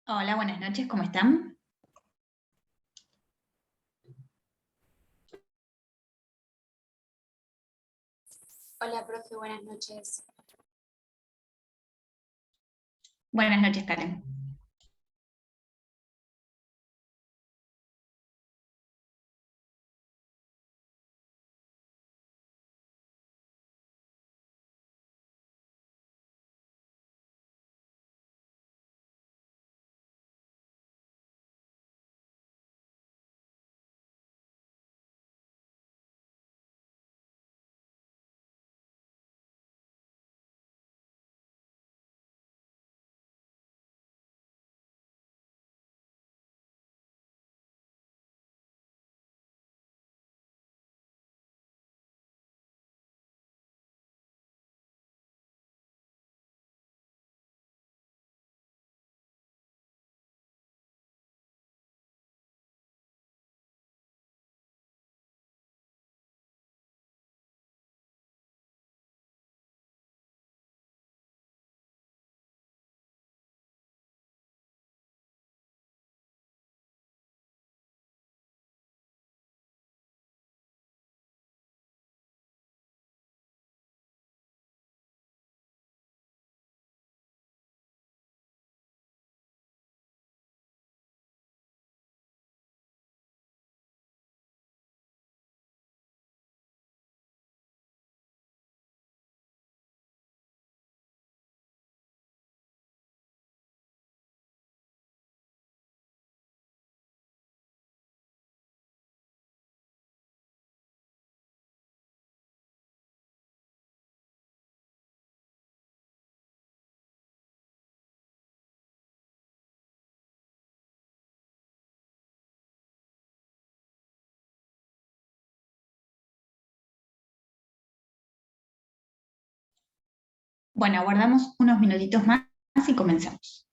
Hola, buenas noches, ¿cómo están? Hola, profe, buenas noches. Buenas noches, Karen. Bueno, aguardamos unos minutitos más y comenzamos.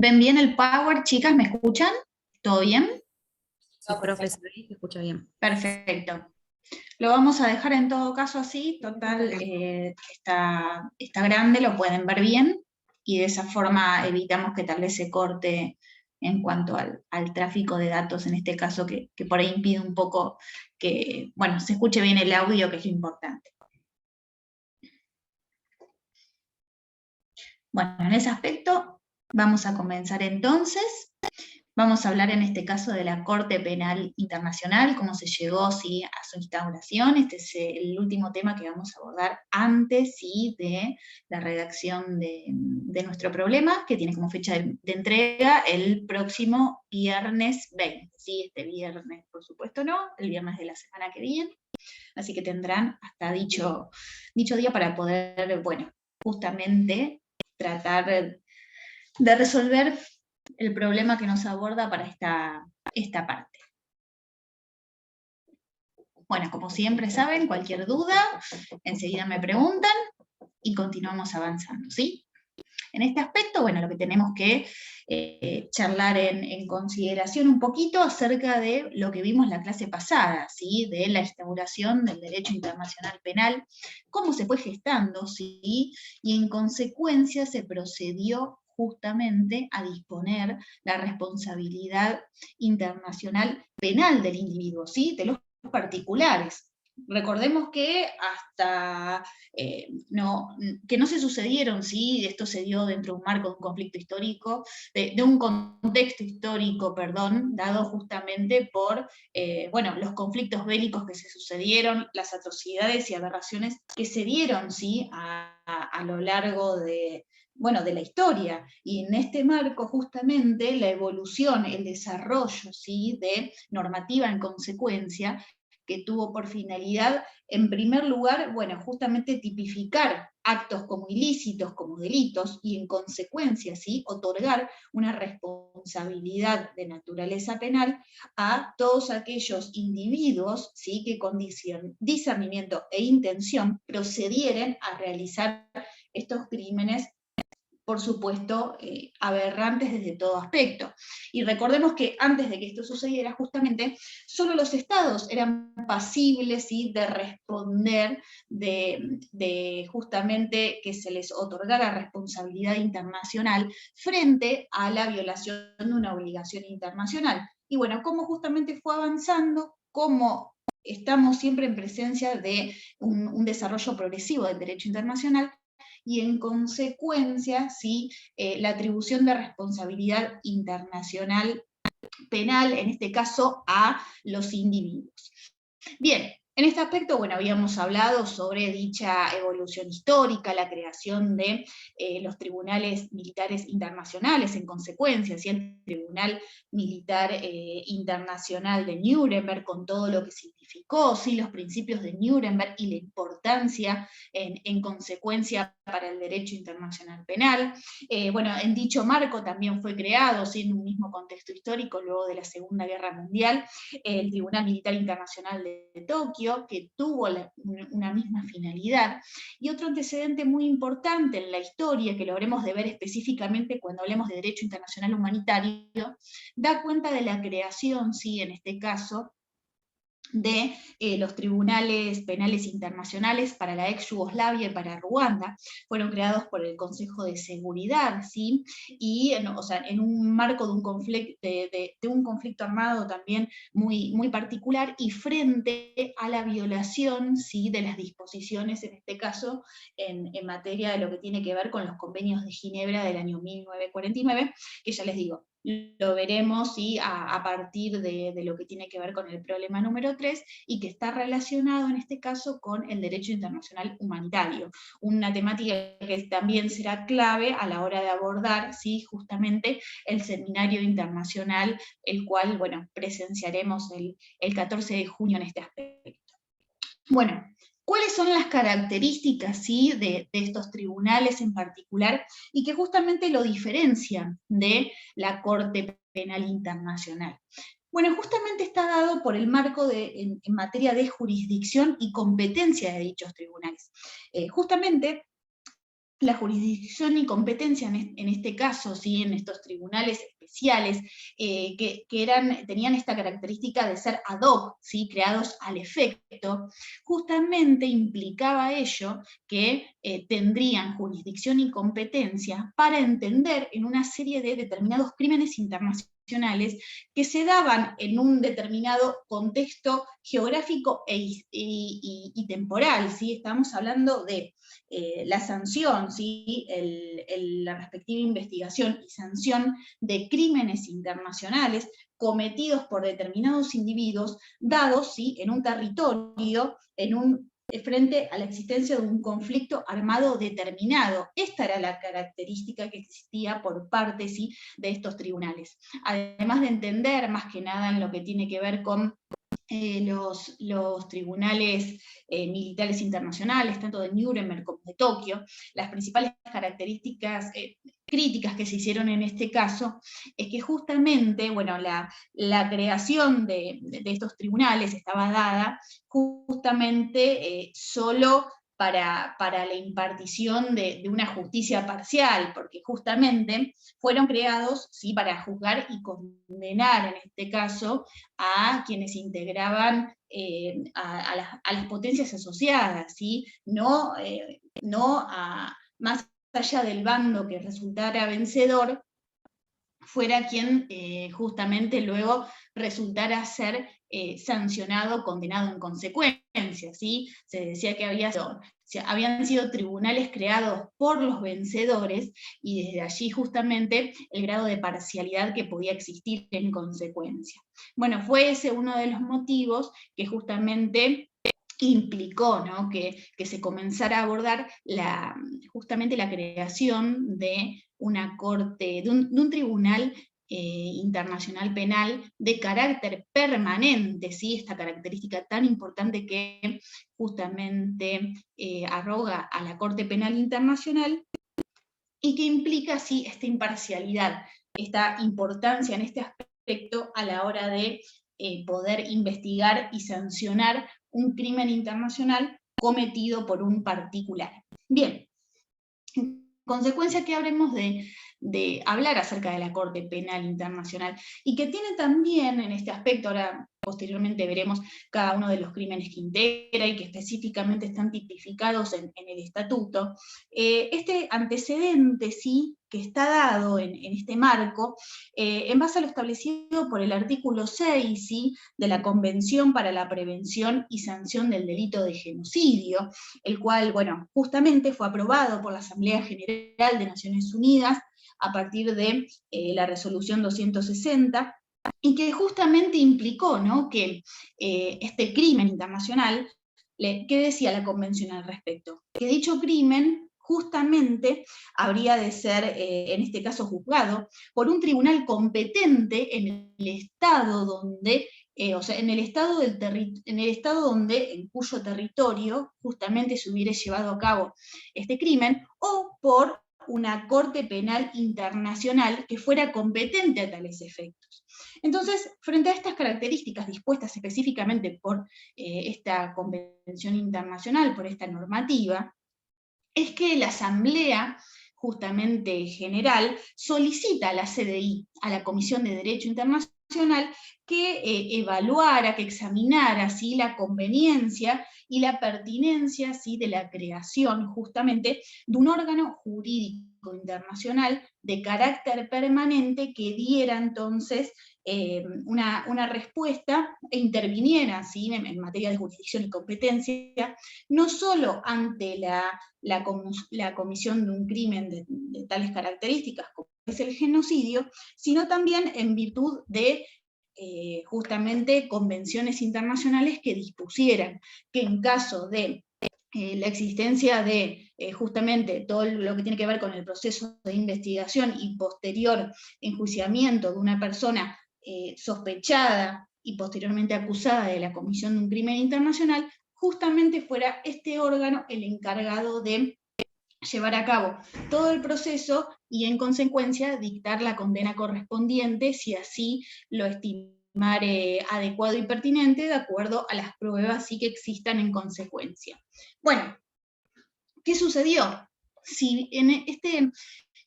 ¿Ven bien el power, chicas? ¿Me escuchan? ¿Todo bien? Sí, Todo perfecto. profesor, ahí se escucha bien. Perfecto. Lo vamos a dejar en todo caso así, total, está grande, lo pueden ver bien y de esa forma evitamos que tal vez se corte en cuanto al tráfico de datos, en este caso que por ahí impide un poco que, bueno, se escuche bien el audio, que es lo importante. Bueno, en ese aspecto vamos a comenzar entonces. Vamos a hablar en este caso de la Corte Penal Internacional, cómo se llegó ¿sí? a su instauración. Este es el último tema que vamos a abordar antes ¿sí? de la redacción de nuestro problema, que tiene como fecha de entrega el próximo viernes 20. ¿Sí? Este viernes, por supuesto no, el viernes de la semana que viene. Así que tendrán hasta dicho día para poder, bueno, justamente tratar de resolver el problema que nos aborda para esta parte. Bueno, como siempre saben, cualquier duda, enseguida me preguntan y continuamos avanzando, ¿sí? En este aspecto, bueno, lo que tenemos que charlar en consideración un poquito acerca de lo que vimos la clase pasada, ¿sí? De la instauración del derecho internacional penal, cómo se fue gestando, ¿sí? Y en consecuencia se procedió justamente a disponer la responsabilidad internacional penal del individuo, ¿sí? De los particulares. Recordemos que hasta que no se sucedieron, ¿sí? Esto se dio dentro de un marco de un conflicto histórico, de un contexto histórico, perdón, dado justamente por bueno, los conflictos bélicos que se sucedieron, las atrocidades y aberraciones que se dieron, ¿sí? A lo largo de, bueno, de la historia, y en este marco justamente la evolución, el desarrollo, ¿sí? De normativa en consecuencia, que tuvo por finalidad, en primer lugar, bueno, justamente tipificar actos como ilícitos, como delitos, y en consecuencia, ¿sí? Otorgar una responsabilidad de naturaleza penal a todos aquellos individuos, ¿sí? Que con discernimiento e intención procedieren a realizar estos crímenes, por supuesto, aberrantes desde todo aspecto. Y recordemos que antes de que esto sucediera, justamente, solo los estados eran pasibles, ¿sí? De responder, de justamente que se les otorgara responsabilidad internacional frente a la violación de una obligación internacional. Y bueno, cómo justamente fue avanzando, cómo estamos siempre en presencia de un desarrollo progresivo del derecho internacional, y en consecuencia, ¿sí? La atribución de responsabilidad internacional penal, en este caso, a los individuos. Bien, en este aspecto, bueno, habíamos hablado sobre dicha evolución histórica, la creación de los tribunales militares internacionales, en consecuencia, ¿sí? El Tribunal Militar Internacional de Nuremberg, con todo lo que significó, ¿sí? Los principios de Nuremberg y la importancia en consecuencia para el derecho internacional penal. Bueno, en dicho marco también fue creado, ¿sí? En un mismo contexto histórico, luego de la Segunda Guerra Mundial, el Tribunal Militar Internacional de Tokio, que tuvo una misma finalidad. Y otro antecedente muy importante en la historia, que lo habremos de ver específicamente cuando hablemos de derecho internacional humanitario, da cuenta de la creación, ¿sí? En este caso, de los tribunales penales internacionales para la ex Yugoslavia y para Ruanda. Fueron creados por el Consejo de Seguridad, ¿sí? Y o sea, en un marco de un conflicto armado también muy, muy particular, y frente a la violación, ¿sí? De las disposiciones, en este caso, en materia de lo que tiene que ver con los convenios de Ginebra del año 1949, que ya les digo, lo veremos, ¿sí? A partir de lo que tiene que ver con el problema número 3, y que está relacionado en este caso con el derecho internacional humanitario, una temática que también será clave a la hora de abordar, ¿sí? Justamente el seminario internacional, el cual, bueno, presenciaremos el 14 de junio en este aspecto. Bueno, ¿cuáles son las características, ¿sí? de estos tribunales en particular, y que justamente lo diferencian de la Corte Penal Internacional? Bueno, justamente está dado por el marco en materia de jurisdicción y competencia de dichos tribunales. Justamente la jurisdicción y competencia en este caso, ¿sí? En estos tribunales especiales, que tenían esta característica de ser ad hoc, ¿sí? Creados al efecto, justamente implicaba ello que tendrían jurisdicción y competencia para entender en una serie de determinados crímenes internacionales que se daban en un determinado contexto geográfico y temporal, ¿sí? Estamos hablando de la sanción, ¿sí? La respectiva investigación y sanción de crímenes internacionales cometidos por determinados individuos, dados, ¿sí? En un territorio, frente a la existencia de un conflicto armado determinado. Esta era la característica que existía por parte, ¿sí? De estos tribunales. Además de entender más que nada en lo que tiene que ver con los tribunales militares internacionales, tanto de Nuremberg como de Tokio, las principales características críticas que se hicieron en este caso es que justamente, bueno, la creación de estos tribunales estaba dada justamente solo para la impartición de una justicia parcial, porque justamente fueron creados, ¿sí?, para juzgar y condenar, en este caso, a quienes integraban a las potencias asociadas, ¿sí? No más allá del bando que resultara vencedor, fuera quien justamente luego resultara ser sancionado, condenado en consecuencia, ¿sí? Se decía que habían sido tribunales creados por los vencedores, y desde allí justamente el grado de parcialidad que podía existir en consecuencia. Bueno, fue ese uno de los motivos que justamente implicó, ¿no?, que se comenzara a abordar justamente la creación de una corte, de un tribunal internacional penal de carácter permanente, ¿sí?, esta característica tan importante que justamente arroga a la Corte Penal Internacional, y que implica, sí, esta imparcialidad, esta importancia en este aspecto a la hora de poder investigar y sancionar un crimen internacional cometido por un particular. Bien, en consecuencia que habremos de hablar acerca de la Corte Penal Internacional, y que tiene también en este aspecto, ahora posteriormente veremos cada uno de los crímenes que integra y que específicamente están tipificados en el estatuto, este antecedente, sí, que está dado en este marco, en base a lo establecido por el artículo 6, ¿sí?, de la Convención para la Prevención y Sanción del Delito de Genocidio, el cual, bueno, justamente fue aprobado por la Asamblea General de Naciones Unidas a partir de la resolución 260, y que justamente implicó, ¿no?, que este crimen internacional, ¿qué decía la Convención al respecto? Que dicho crimen justamente habría de ser, en este caso, juzgado por un tribunal competente en el Estado donde, o sea, en el Estado en cuyo territorio justamente se hubiera llevado a cabo este crimen, o por una Corte Penal Internacional que fuera competente a tales efectos. Entonces, frente a estas características dispuestas específicamente por esta Convención Internacional, por esta normativa, es que la Asamblea justamente General solicita a la CDI, a la Comisión de Derecho Internacional, que evaluara, que examinara, ¿sí?, la conveniencia y la pertinencia, ¿sí?, de la creación justamente de un órgano jurídico internacional de carácter permanente que diera entonces una respuesta e interviniera, ¿sí?, en materia de jurisdicción y competencia, no solo ante la comisión de un crimen de tales características como es el genocidio, sino también en virtud de justamente convenciones internacionales que dispusieran que en caso de la existencia de justamente todo lo que tiene que ver con el proceso de investigación y posterior enjuiciamiento de una persona sospechada y posteriormente acusada de la comisión de un crimen internacional, justamente fuera este órgano el encargado de llevar a cabo todo el proceso y en consecuencia dictar la condena correspondiente si así lo estimare adecuado y pertinente de acuerdo a las pruebas sí que existan en consecuencia. Bueno, ¿qué sucedió? Si en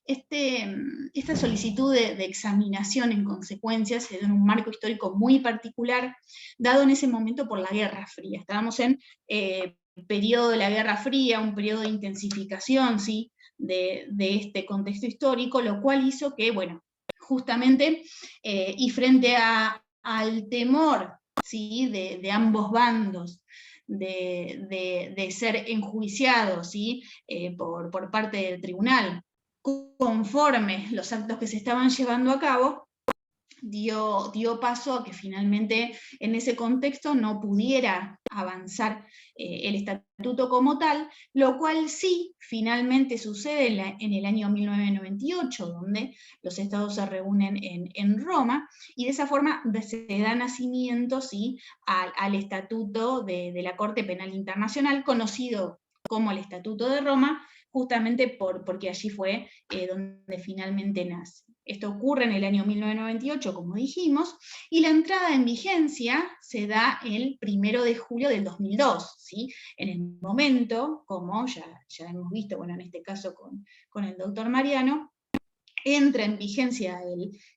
esta solicitud de examinación en consecuencia se dio en un marco histórico muy particular, dado en ese momento por la Guerra Fría. Estábamos en periodo de la Guerra Fría, un periodo de intensificación, ¿sí?, de este contexto histórico, lo cual hizo que, bueno, justamente, y frente al temor, ¿sí?, de ambos bandos, de ser enjuiciados, ¿sí?, por parte del tribunal, conforme los actos que se estaban llevando a cabo, dio paso a que finalmente en ese contexto no pudiera avanzar el estatuto como tal, lo cual sí finalmente sucede en el año 1998, donde los estados se reúnen en Roma, y de esa forma se da nacimiento, ¿sí?, al estatuto de la Corte Penal Internacional, conocido como el Estatuto de Roma, justamente porque allí fue donde finalmente nace. Esto ocurre en el año 1998, como dijimos, y la entrada en vigencia se da el 1 de julio del 2002, ¿sí? En el momento, como ya hemos visto, bueno, en este caso con el doctor Mariano, entra en vigencia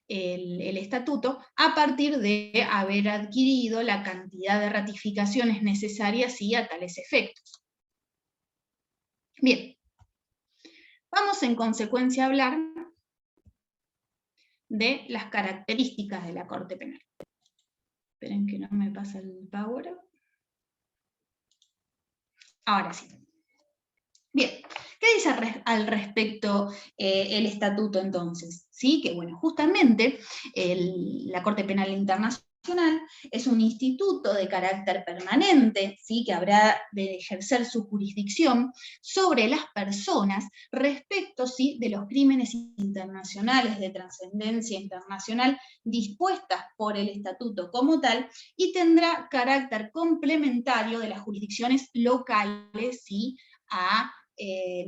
el estatuto a partir de haber adquirido la cantidad de ratificaciones necesarias, ¿sí?, a tales efectos. Bien, vamos en consecuencia a hablar de las características de la Corte Penal. Esperen que no me pasa el power. Ahora sí. Bien, ¿qué dice al respecto el estatuto entonces? ¿Sí? Que bueno, justamente la Corte Penal Internacional es un instituto de carácter permanente, ¿sí?, que habrá de ejercer su jurisdicción sobre las personas respecto, ¿sí?, de los crímenes internacionales de trascendencia internacional dispuestas por el estatuto como tal, y tendrá carácter complementario de las jurisdicciones locales, ¿sí?, a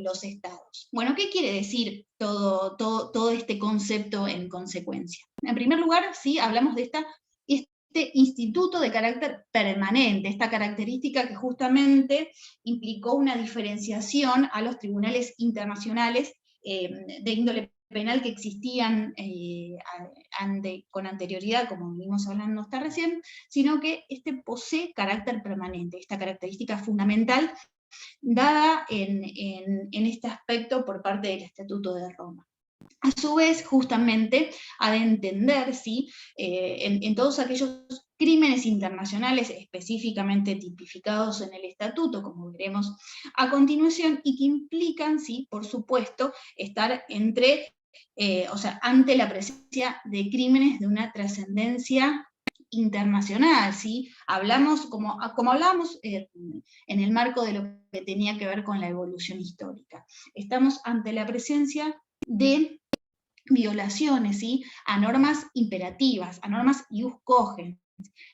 los estados. Bueno, ¿qué quiere decir todo este concepto en consecuencia? En primer lugar, sí, hablamos de este instituto de carácter permanente, esta característica que justamente implicó una diferenciación a los tribunales internacionales de índole penal que existían con anterioridad, como venimos hablando hasta recién, sino que este posee carácter permanente, esta característica fundamental dada en este aspecto por parte del Estatuto de Roma. A su vez, justamente, ha de entender, ¿sí?, en todos aquellos crímenes internacionales específicamente tipificados en el estatuto, como veremos a continuación, y que implican, sí, por supuesto, estar ante la presencia de crímenes de una trascendencia internacional, ¿sí? Hablamos, como hablábamos en el marco de lo que tenía que ver con la evolución histórica. Estamos ante la presencia de violaciones, ¿sí?, a normas imperativas, a normas ius cogens,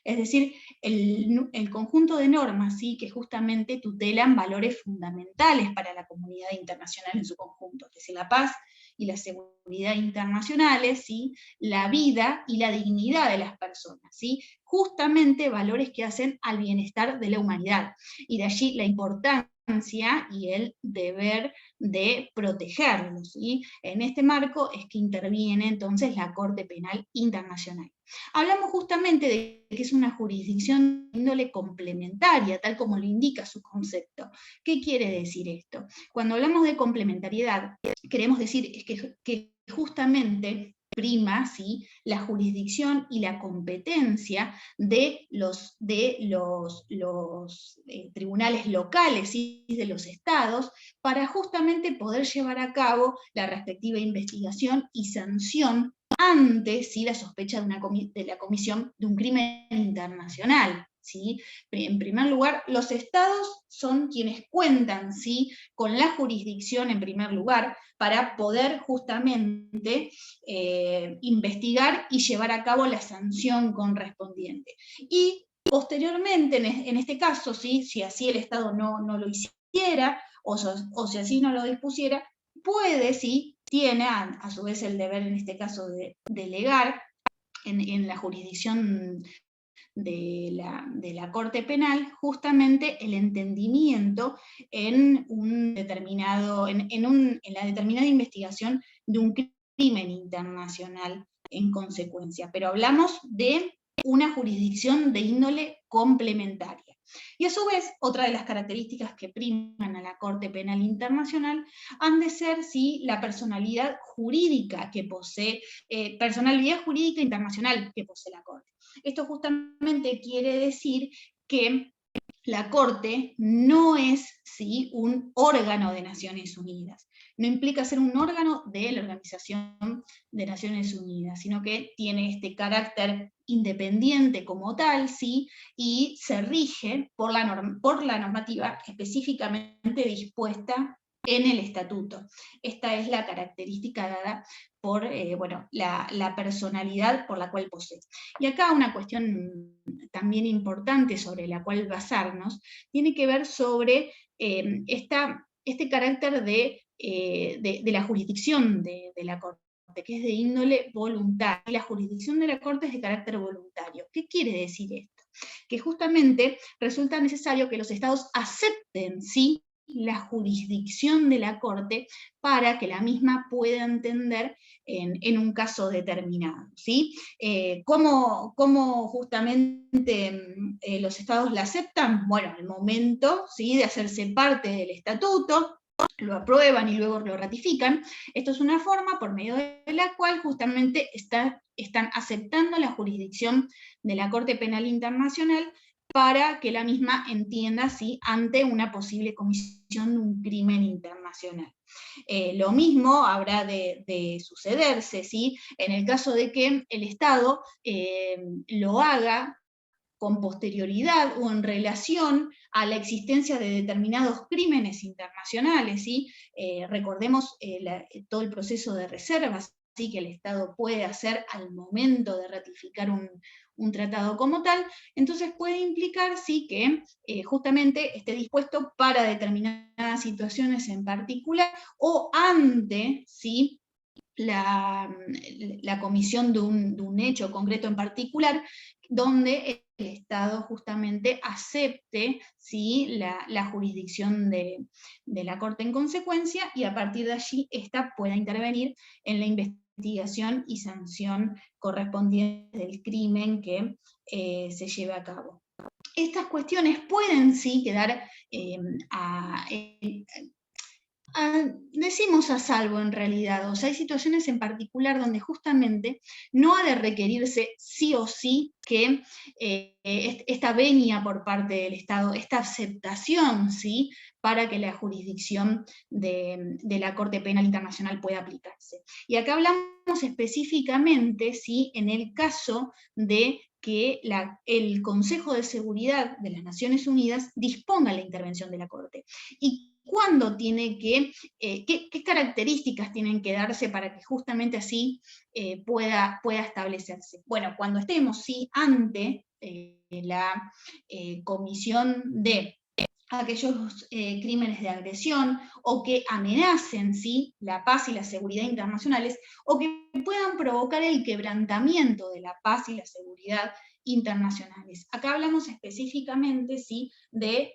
es decir, el conjunto de normas, ¿sí?, que justamente tutelan valores fundamentales para la comunidad internacional en su conjunto, es decir, la paz y la seguridad internacionales, ¿sí?, la vida y la dignidad de las personas, ¿sí?, justamente valores que hacen al bienestar de la humanidad, y de allí la importancia y el deber de protegerlos, ¿sí? En este marco es que interviene entonces la Corte Penal Internacional. Hablamos justamente de que es una jurisdicción de índole complementaria, tal como lo indica su concepto. ¿Qué quiere decir esto? Cuando hablamos de complementariedad, queremos decir que justamente prima, ¿sí?, la jurisdicción y la competencia de los tribunales locales y de los estados para justamente poder llevar a cabo la respectiva investigación y sanción ante, ¿sí?, la sospecha de la comisión de un crimen internacional, ¿sí? En primer lugar, los estados son quienes cuentan, ¿sí?, con la jurisdicción en primer lugar para poder justamente investigar y llevar a cabo la sanción correspondiente. Y posteriormente, en este caso, ¿sí?, si así el Estado no lo hiciera, o si así no lo dispusiera, puede, sí, tiene a su vez el deber en este caso de delegar en la jurisdicción de la Corte Penal justamente el entendimiento en la determinada investigación de un crimen internacional en consecuencia. Pero hablamos de una jurisdicción de índole complementaria. Y a su vez, otra de las características que priman a la Corte Penal Internacional han de ser, sí, la personalidad jurídica que posee, personalidad jurídica internacional que posee la Corte. Esto justamente quiere decir que la Corte no es, ¿sí?, un órgano de Naciones Unidas. No implica ser un órgano de la Organización de Naciones Unidas, sino que tiene este carácter independiente como tal, ¿sí?, y se rige por la normativa específicamente dispuesta en el estatuto. Esta es la característica dada por la personalidad por la cual posee. Y acá una cuestión también importante sobre la cual basarnos, tiene que ver sobre este carácter de la jurisdicción de la Corte, que es de índole voluntaria. La jurisdicción de la Corte es de carácter voluntario. ¿Qué quiere decir esto? Que justamente resulta necesario que los estados acepten, ¿sí?, la jurisdicción de la Corte para que la misma pueda entender en un caso determinado, ¿sí? ¿Cómo justamente los estados la aceptan? Bueno, al momento, ¿sí?, de hacerse parte del estatuto, lo aprueban y luego lo ratifican. Esto es una forma por medio de la cual justamente están aceptando la jurisdicción de la Corte Penal Internacional para que la misma entienda, ¿sí?, ante una posible comisión de un crimen internacional. Lo mismo habrá de sucederse, ¿sí?, en el caso de que el Estado lo haga con posterioridad o en relación a la existencia de determinados crímenes internacionales, ¿sí? Recordemos todo el proceso de reservas, ¿sí?, que el Estado puede hacer al momento de ratificar un tratado como tal. Entonces puede implicar, sí, que justamente esté dispuesto para determinadas situaciones en particular o ante, ¿sí?, la comisión de un hecho concreto en particular, donde el Estado justamente acepte, ¿sí?, la jurisdicción de la Corte en consecuencia, y a partir de allí ésta pueda intervenir en la investigación y sanción correspondiente del crimen que se lleve a cabo. Estas cuestiones pueden, sí, quedar decimos a salvo en realidad. O sea, hay situaciones en particular donde justamente no ha de requerirse sí o sí que esta venia por parte del Estado, esta aceptación, ¿sí?, para que la jurisdicción de la Corte Penal Internacional pueda aplicarse. Y acá hablamos específicamente, ¿sí?, en el caso de que el Consejo de Seguridad de las Naciones Unidas disponga la intervención de la Corte. ¿Y cuándo tiene qué características tienen que darse para que justamente así pueda establecerse? Bueno, cuando estemos, ¿sí?, ante la comisión de aquellos crímenes de agresión o que amenacen, ¿sí?, la paz y la seguridad internacionales, o que puedan provocar el quebrantamiento de la paz y la seguridad internacionales. Acá hablamos específicamente, ¿sí?, de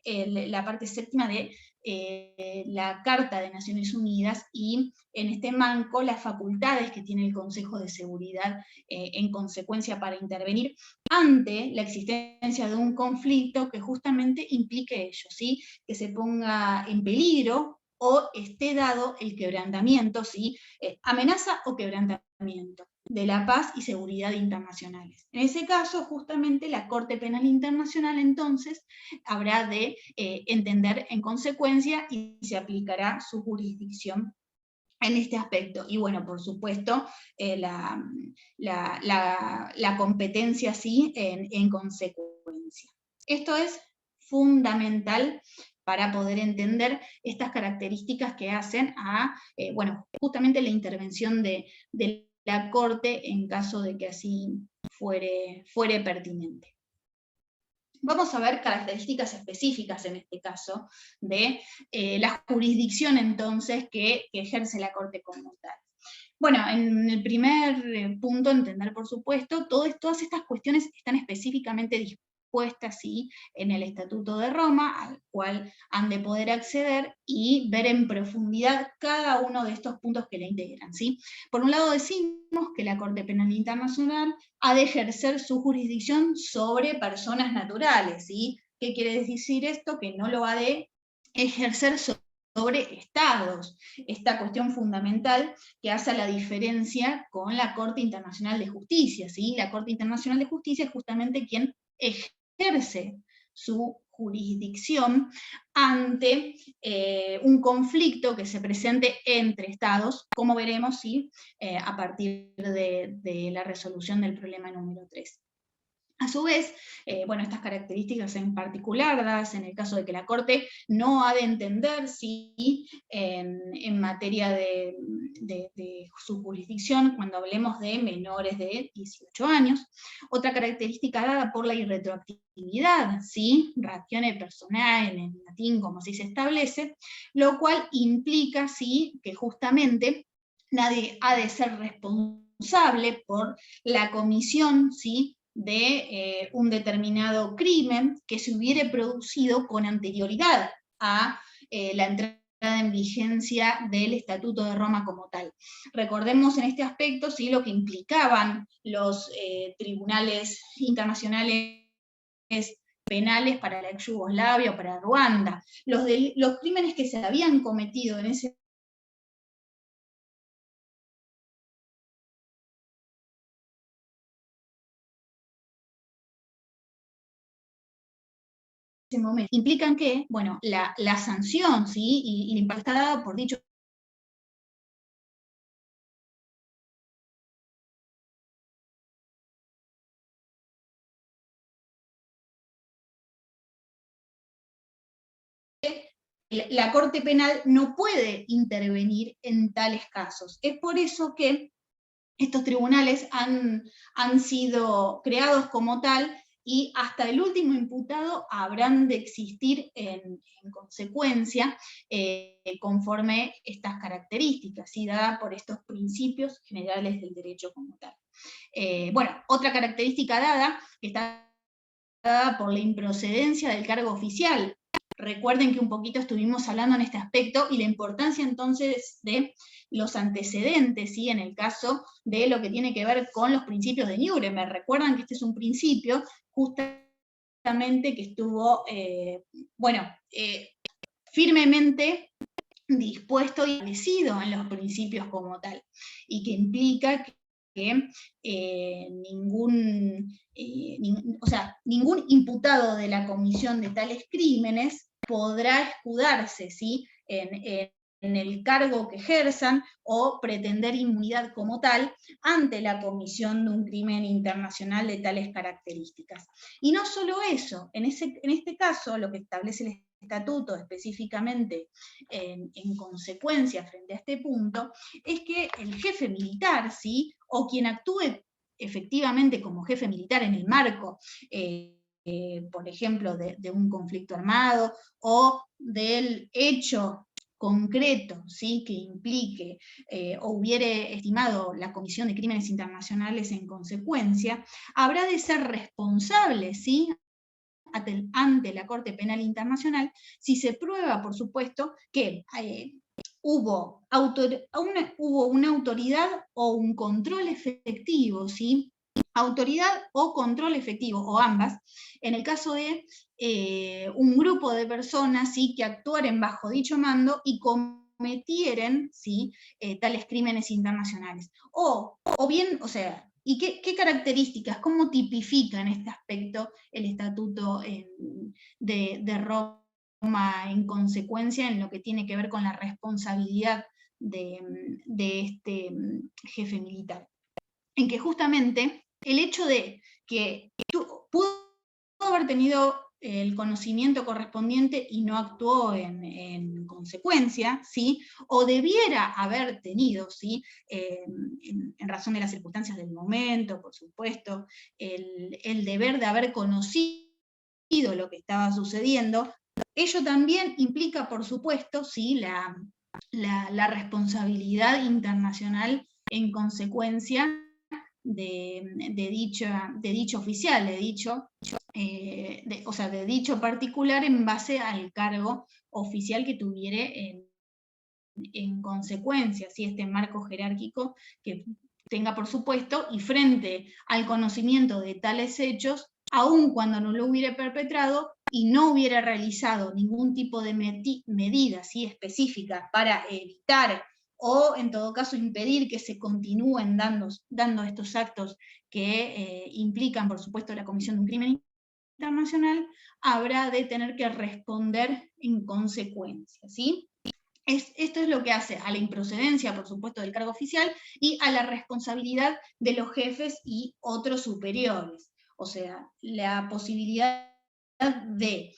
la parte séptima de la Carta de Naciones Unidas, y en este marco las facultades que tiene el Consejo de Seguridad en consecuencia para intervenir ante la existencia de un conflicto que justamente implique ello, ¿sí?, que se ponga en peligro o esté dado el quebrantamiento, ¿sí?, amenaza o quebrantamiento de la paz y seguridad internacionales. En ese caso, justamente la Corte Penal Internacional entonces habrá de entender en consecuencia y se aplicará su jurisdicción en este aspecto. Y bueno, por supuesto, la competencia sí en consecuencia. Esto es fundamental para poder entender estas características que hacen a, justamente la intervención de la Corte en caso de que así fuere pertinente. Vamos a ver características específicas en este caso de la jurisdicción entonces que ejerce la Corte como tal. Bueno, en el primer punto, entender por supuesto, todas estas cuestiones están específicamente dispuestas, ¿sí?, en el Estatuto de Roma, al cual han de poder acceder y ver en profundidad cada uno de estos puntos que la integran, ¿sí? Por un lado decimos que la Corte Penal Internacional ha de ejercer su jurisdicción sobre personas naturales, ¿sí? ¿Qué quiere decir esto? Que no lo ha de ejercer sobre estados. Esta cuestión fundamental que hace la diferencia con la Corte Internacional de Justicia, ¿sí? La Corte Internacional de Justicia es justamente quien ejerce su jurisdicción ante un conflicto que se presente entre estados, como veremos ¿sí? A partir de la resolución del problema número 3. A su vez, bueno, estas características en particular, dadas en el caso de que la Corte no ha de entender si en materia de su jurisdicción, cuando hablemos de menores de 18 años, otra característica dada por la irretroactividad, ¿sí? Ratione personae en latín, como así se establece, lo cual implica, ¿sí? Que justamente nadie ha de ser responsable por la comisión, ¿sí? De un determinado crimen que se hubiere producido con anterioridad a la entrada en vigencia del Estatuto de Roma como tal. Recordemos en este aspecto ¿sí? Lo que implicaban los tribunales internacionales penales para la ex Yugoslavia o para Ruanda. Los crímenes que se habían cometido en ese momento implican que, bueno, la sanción, ¿sí? Y el impacto está dado por dicho la Corte Penal no puede intervenir en tales casos. Es por eso que estos tribunales han sido creados como tal y hasta el último imputado habrán de existir en consecuencia conforme estas características, ¿sí? Dada por estos principios generales del derecho como tal. Bueno, otra característica dada, que está dada por la improcedencia del cargo oficial. Recuerden que un poquito estuvimos hablando en este aspecto y la importancia entonces de los antecedentes, ¿sí? En el caso de lo que tiene que ver con los principios de Nuremberg. Recuerdan que este es un principio justamente que estuvo, firmemente dispuesto y establecido en los principios como tal, y que implica que ningún imputado de la comisión de tales crímenes podrá escudarse ¿sí? en el cargo que ejerzan o pretender inmunidad como tal ante la comisión de un crimen internacional de tales características. Y no solo eso, en este caso lo que establece el estatuto específicamente en consecuencia frente a este punto, es que el jefe militar, ¿sí? O quien actúe efectivamente como jefe militar en el marco, por ejemplo, de un conflicto armado o del hecho concreto, ¿sí? Que implique o hubiere estimado la Comisión de Crímenes Internacionales en consecuencia, habrá de ser responsable, ¿sí? Ante la Corte Penal Internacional, si se prueba, por supuesto, que hubo una autoridad o un control efectivo, ¿sí? Autoridad o control efectivo, o ambas, en el caso de un grupo de personas ¿sí? Que actuaren bajo dicho mando y cometieren ¿sí? Tales crímenes internacionales. O bien, o sea, ¿y qué características, cómo tipifica en este aspecto el Estatuto de Roma en consecuencia en lo que tiene que ver con la responsabilidad de este jefe militar? En que justamente el hecho de que pudo haber tenido el conocimiento correspondiente y no actuó en consecuencia, ¿sí? O debiera haber tenido, ¿sí? En razón de las circunstancias del momento, por supuesto, el deber de haber conocido lo que estaba sucediendo. Ello también implica, por supuesto, ¿sí? la responsabilidad internacional en consecuencia de dicho oficial, de dicho particular en base al cargo oficial que tuviere en consecuencia, ¿sí? Este marco jerárquico que tenga, por supuesto, y frente al conocimiento de tales hechos, aun cuando no lo hubiera perpetrado y no hubiera realizado ningún tipo de medida ¿sí? específica para evitar o en todo caso impedir que se continúen dando estos actos que implican, por supuesto, la comisión de un crimen internacional habrá de tener que responder en consecuencia, ¿sí? Esto es lo que hace a la improcedencia, por supuesto, del cargo oficial y a la responsabilidad de los jefes y otros superiores. O sea, la posibilidad de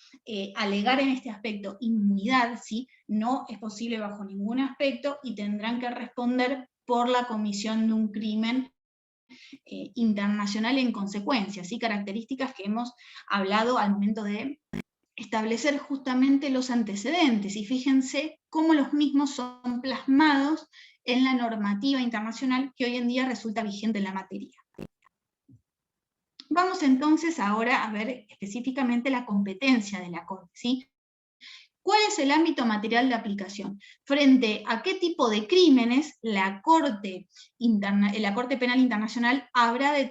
alegar en este aspecto inmunidad, ¿sí? No es posible bajo ningún aspecto y tendrán que responder por la comisión de un crimen internacional en consecuencia, ¿sí? Características que hemos hablado al momento de establecer justamente los antecedentes, y fíjense cómo los mismos son plasmados en la normativa internacional que hoy en día resulta vigente en la materia. Vamos entonces ahora a ver específicamente la competencia de la Corte, ¿sí? ¿Cuál es el ámbito material de aplicación? Frente a qué tipo de crímenes la Corte Penal Internacional habrá de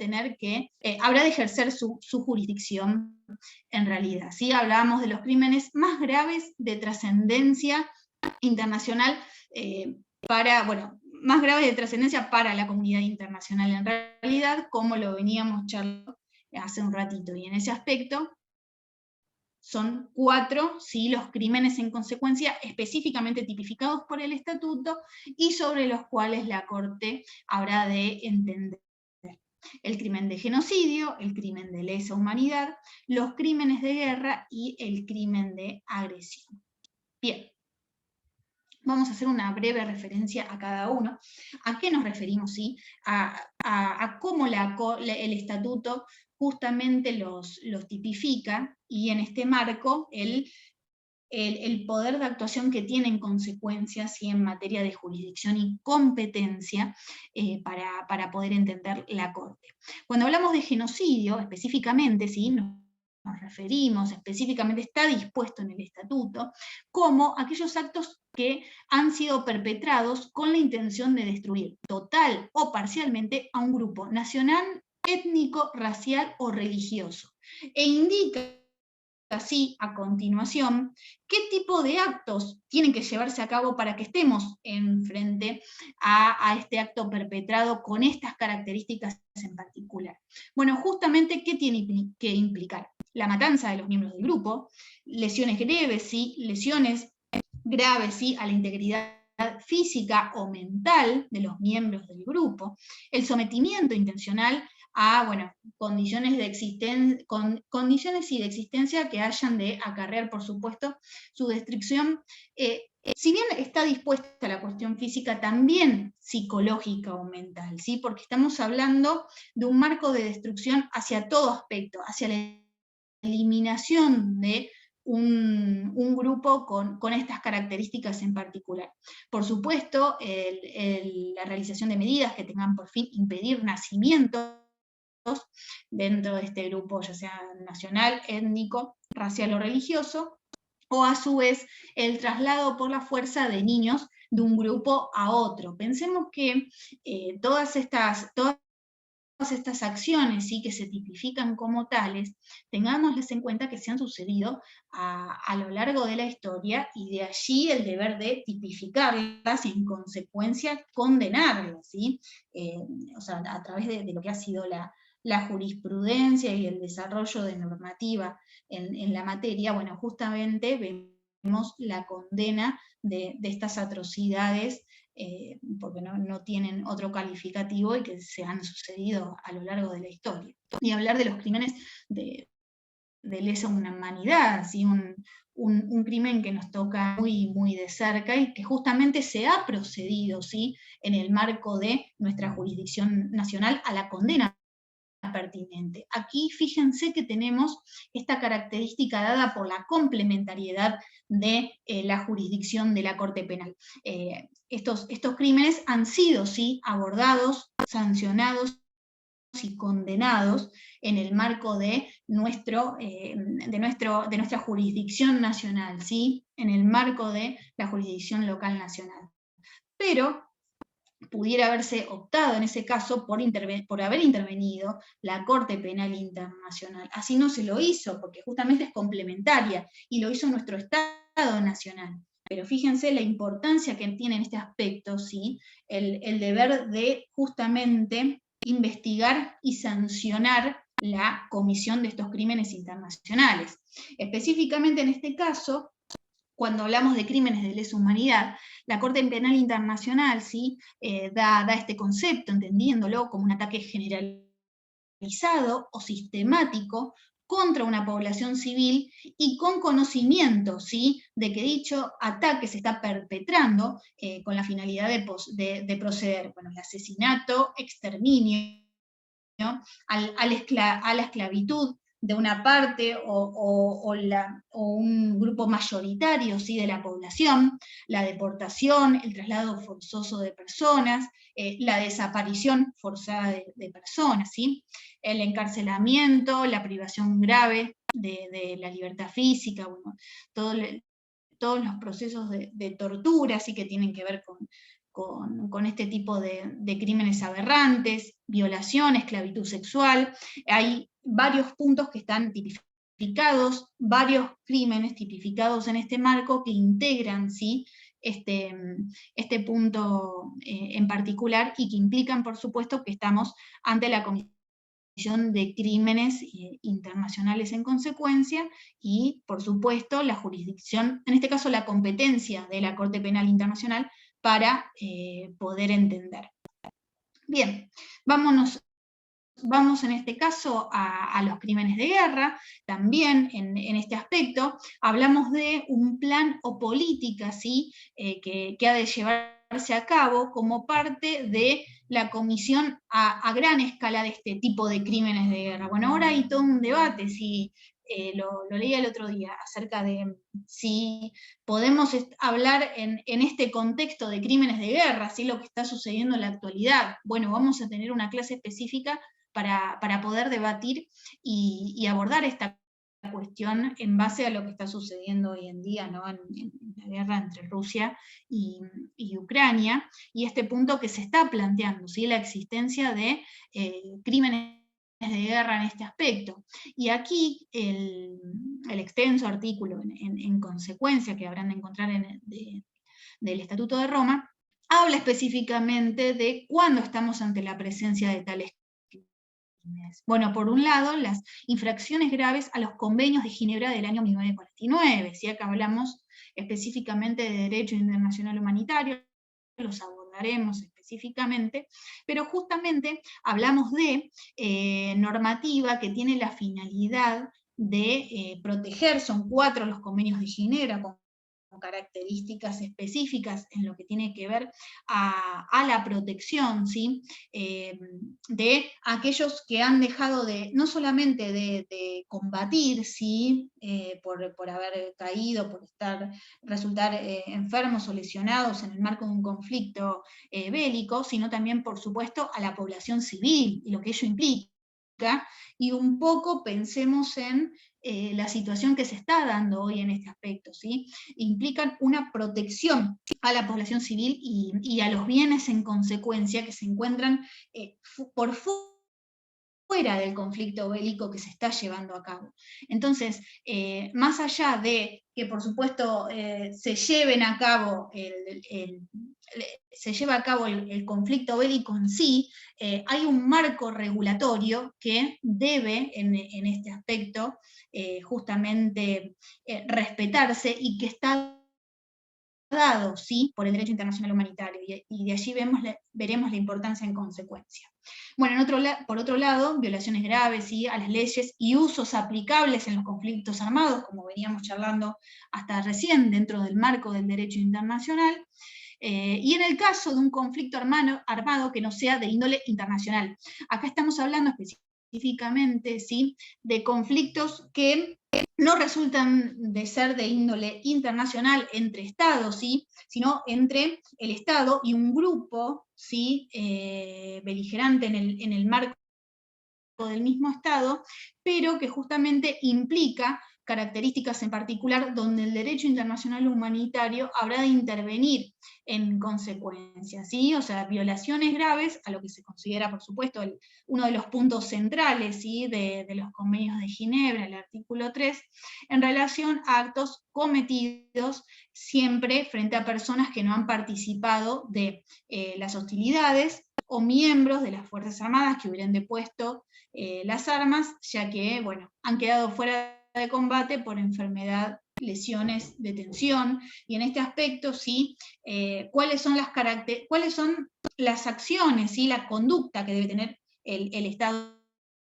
ejercer su jurisdicción en realidad. ¿Sí? Hablábamos de los crímenes más graves de trascendencia internacional más graves de trascendencia para la comunidad internacional en realidad, como lo veníamos charlando hace un ratito, y en ese aspecto son 4, ¿sí?, los crímenes en consecuencia específicamente tipificados por el estatuto y sobre los cuales la Corte habrá de entender: el crimen de genocidio, el crimen de lesa humanidad, los crímenes de guerra y el crimen de agresión. Bien, vamos a hacer una breve referencia a cada uno. ¿A qué nos referimos? ¿Sí? A cómo el estatuto justamente los tipifica, y en este marco el poder de actuación que tiene en consecuencia, ¿sí?, en materia de jurisdicción y competencia para poder entender la Corte. Cuando hablamos de genocidio, específicamente, ¿sí?, nos referimos específicamente, está dispuesto en el estatuto, como aquellos actos que han sido perpetrados con la intención de destruir total o parcialmente a un grupo nacional, étnico, racial o religioso, e indica así, a continuación, qué tipo de actos tienen que llevarse a cabo para que estemos en frente a este acto perpetrado con estas características en particular. Bueno, justamente, ¿qué tiene que implicar? La matanza de los miembros del grupo, lesiones greves, ¿sí?, lesiones graves, ¿sí?, a la integridad física o mental de los miembros del grupo, el sometimiento intencional a condiciones de existencia que hayan de acarrear, por supuesto, su destrucción. Si bien está dispuesta la cuestión física, también psicológica o mental, ¿sí? Porque estamos hablando de un marco de destrucción hacia todo aspecto, hacia la eliminación de un grupo con estas características en particular. Por supuesto, la realización de medidas que tengan por fin impedir nacimientos dentro de este grupo, ya sea nacional, étnico, racial o religioso, o a su vez el traslado por la fuerza de niños de un grupo a otro. Pensemos que todas estas acciones, ¿sí?, que se tipifican como tales, tengámoslas en cuenta que se han sucedido a lo largo de la historia, y de allí el deber de tipificarlas y en consecuencia condenarlas, ¿sí? O sea, a través de lo que ha sido la jurisprudencia y el desarrollo de normativa en la materia, justamente vemos la condena de estas atrocidades, porque no tienen otro calificativo y que se han sucedido a lo largo de la historia. Ni hablar de los crímenes de lesa humanidad, ¿sí? Un crimen que nos toca muy, muy de cerca y que justamente se ha procedido, ¿sí?, en el marco de nuestra jurisdicción nacional a la condena pertinente. Aquí fíjense que tenemos esta característica dada por la complementariedad de la jurisdicción de la Corte Penal. Estos crímenes han sido, sí, abordados, sancionados y condenados en el marco de nuestra jurisdicción nacional, ¿sí?, en el marco de la jurisdicción local nacional. Pero pudiera haberse optado en ese caso por haber intervenido la Corte Penal Internacional. Así no se lo hizo, porque justamente es complementaria, y lo hizo nuestro Estado Nacional. Pero fíjense la importancia que tiene en este aspecto, ¿sí?, el deber de justamente investigar y sancionar la comisión de estos crímenes internacionales. Específicamente en este caso, cuando hablamos de crímenes de lesa humanidad, la Corte Penal Internacional ¿sí? Da este concepto, entendiéndolo como un ataque generalizado o sistemático contra una población civil y con conocimiento ¿sí? de que dicho ataque se está perpetrando con la finalidad de proceder, bueno, el asesinato, exterminio, ¿no? a la esclavitud de una parte o un grupo mayoritario ¿sí? de la población, la deportación, el traslado forzoso de personas, la desaparición forzada de personas, ¿sí? El encarcelamiento, la privación grave de la libertad física, bueno, todos los procesos de tortura, ¿sí? que tienen que ver con este tipo de crímenes aberrantes, violación, esclavitud sexual. Hay varios puntos que están tipificados, varios crímenes tipificados en este marco que integran ¿sí? este punto en particular y que implican, por supuesto, que estamos ante la Comisión de Crímenes internacionales en consecuencia, y por supuesto la jurisdicción, en este caso la competencia de la Corte Penal Internacional para poder entender. Bien, vamos en este caso a los crímenes de guerra. También en este aspecto hablamos de un plan o política ¿sí? Que ha de llevarse a cabo como parte de la comisión a gran escala de este tipo de crímenes de guerra. Bueno, ahora hay todo un debate, si lo leí el otro día, acerca de si podemos hablar en este contexto de crímenes de guerra, ¿sí? Lo que está sucediendo en la actualidad. Bueno, vamos a tener una clase específica para poder debatir y abordar esta cuestión en base a lo que está sucediendo hoy en día, ¿no? en la guerra entre Rusia y Ucrania, y este punto que se está planteando, ¿sí? La existencia de crímenes de guerra en este aspecto. Y aquí el extenso artículo en consecuencia que habrán de encontrar del Estatuto de Roma, habla específicamente de cuándo estamos ante la presencia de tales crímenes. Bueno, por un lado, las infracciones graves a los convenios de Ginebra del año 1949, ¿sí? Acá hablamos específicamente de derecho internacional humanitario, los abordaremos específicamente, pero justamente hablamos de normativa que tiene la finalidad de proteger, son 4 los convenios de Ginebra, con características específicas en lo que tiene que ver a la protección ¿sí? De aquellos que han dejado no solamente de combatir ¿sí? Por haber caído, por resultar enfermos o lesionados en el marco de un conflicto bélico, sino también, por supuesto, a la población civil y lo que ello implica. Y un poco pensemos en la situación que se está dando hoy en este aspecto, ¿sí? Implican una protección a la población civil y a los bienes en consecuencia que se encuentran por fuera del conflicto bélico que se está llevando a cabo. Entonces, más allá de que por supuesto se lleven a cabo se lleva a cabo el conflicto bélico en sí, hay un marco regulatorio que debe en este aspecto justamente respetarse y que está dado ¿sí? por el derecho internacional humanitario, y de allí veremos la importancia en consecuencia. Bueno, por otro lado, violaciones graves ¿sí? a las leyes y usos aplicables en los conflictos armados, como veníamos charlando hasta recién dentro del marco del derecho internacional, y en el caso de un conflicto armado que no sea de índole internacional. Acá estamos hablando específicamente ¿sí? de conflictos que no resultan de ser de índole internacional entre estados, ¿sí? Sino entre el Estado y un grupo ¿sí? Beligerante en el marco del mismo Estado, pero que justamente implica características en particular donde el derecho internacional humanitario habrá de intervenir en consecuencia, ¿sí? O sea, violaciones graves, a lo que se considera, por supuesto, uno de los puntos centrales ¿sí? de los convenios de Ginebra, el artículo 3, en relación a actos cometidos siempre frente a personas que no han participado de las hostilidades o miembros de las Fuerzas Armadas que hubieran depuesto las armas, ya que, bueno, han quedado fuera de combate por enfermedad, lesiones de tensión, y en este aspecto, ¿sí? ¿Cuáles son las acciones, ¿sí? La conducta que debe tener el Estado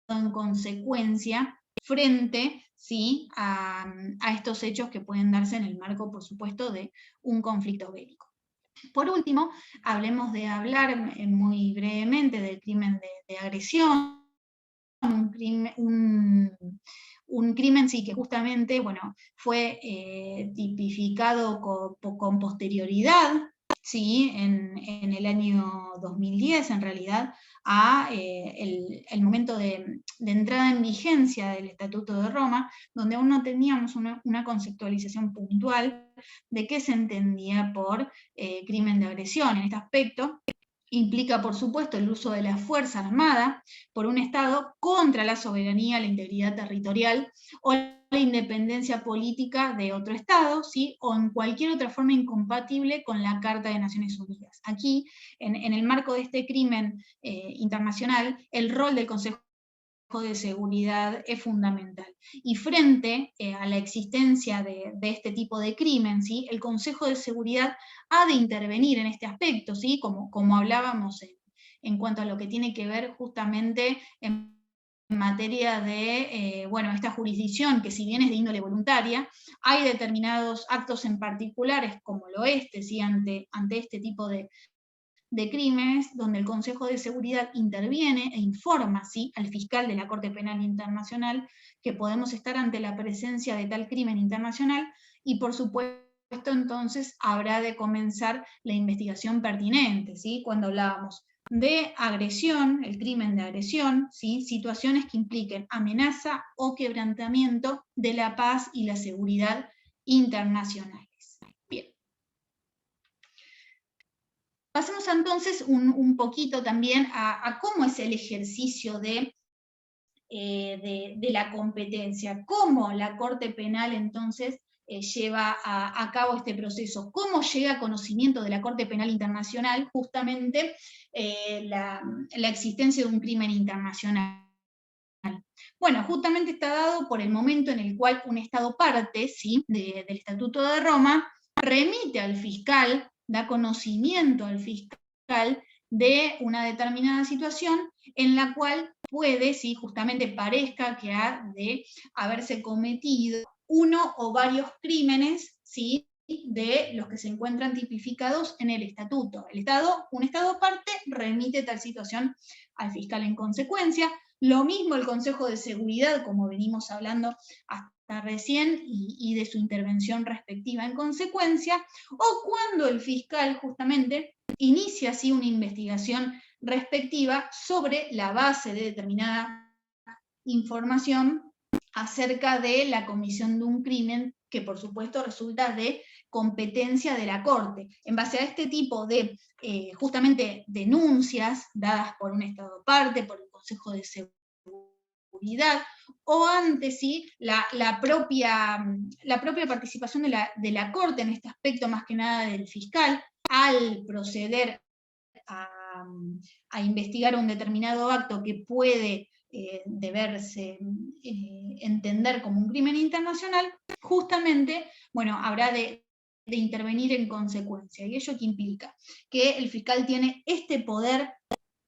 en consecuencia frente, ¿sí? a estos hechos que pueden darse en el marco, por supuesto, de un conflicto bélico. Por último, hablemos de hablar muy brevemente del crimen de agresión, un crimen sí que justamente, bueno, fue tipificado con posterioridad, ¿sí? en el año 2010, en realidad, a el momento de entrada en vigencia del Estatuto de Roma, donde aún no teníamos una conceptualización puntual de qué se entendía por crimen de agresión. En este aspecto, implica, por supuesto, el uso de la fuerza armada por un Estado contra la soberanía, la integridad territorial o la independencia política de otro Estado, ¿sí? O en cualquier otra forma incompatible con la Carta de Naciones Unidas. Aquí, en el marco de este crimen internacional, el rol del Consejo de Seguridad es fundamental. Y frente a la existencia de este tipo de crimen, ¿sí? El Consejo de Seguridad ha de intervenir en este aspecto, ¿sí? Como hablábamos en cuanto a lo que tiene que ver justamente en materia de, bueno, esta jurisdicción, que si bien es de índole voluntaria, hay determinados actos en particulares, como lo ¿sí? ante este tipo de crímenes, donde el Consejo de Seguridad interviene e informa, ¿sí? al fiscal de la Corte Penal Internacional que podemos estar ante la presencia de tal crimen internacional, y por supuesto entonces habrá de comenzar la investigación pertinente, ¿sí? Cuando hablábamos de agresión, el crimen de agresión, ¿sí? Situaciones que impliquen amenaza o quebrantamiento de la paz y la seguridad internacionales. Bien. Pasemos entonces un poquito también a cómo es el ejercicio de la competencia, cómo la Corte Penal entonces lleva a cabo este proceso, cómo llega a conocimiento de la Corte Penal Internacional justamente la existencia de un crimen internacional. Bueno, justamente está dado por el momento en el cual un Estado parte, ¿sí? del Estatuto de Roma remite al fiscal, da conocimiento al fiscal de una determinada situación en la cual puede, ¿sí? justamente parezca que ha de haberse cometido uno o varios crímenes, ¿sí? de los que se encuentran tipificados en el estatuto. Un Estado parte remite tal situación al fiscal en consecuencia. Lo mismo el Consejo de Seguridad, como venimos hablando hasta recién, y de su intervención respectiva en consecuencia, o cuando el fiscal justamente inicia así una investigación respectiva sobre la base de determinada información acerca de la comisión de un crimen que por supuesto resulta de competencia de la Corte. En base a este tipo de justamente denuncias dadas por un Estado parte, por el Consejo de Seguridad, o antes sí, la propia participación de la Corte en este aspecto, más que nada del fiscal, al proceder a investigar un determinado acto que puede deberse entender como un crimen internacional, justamente, bueno, habrá de intervenir en consecuencia. ¿Y ello qué implica? Que el fiscal tiene este poder,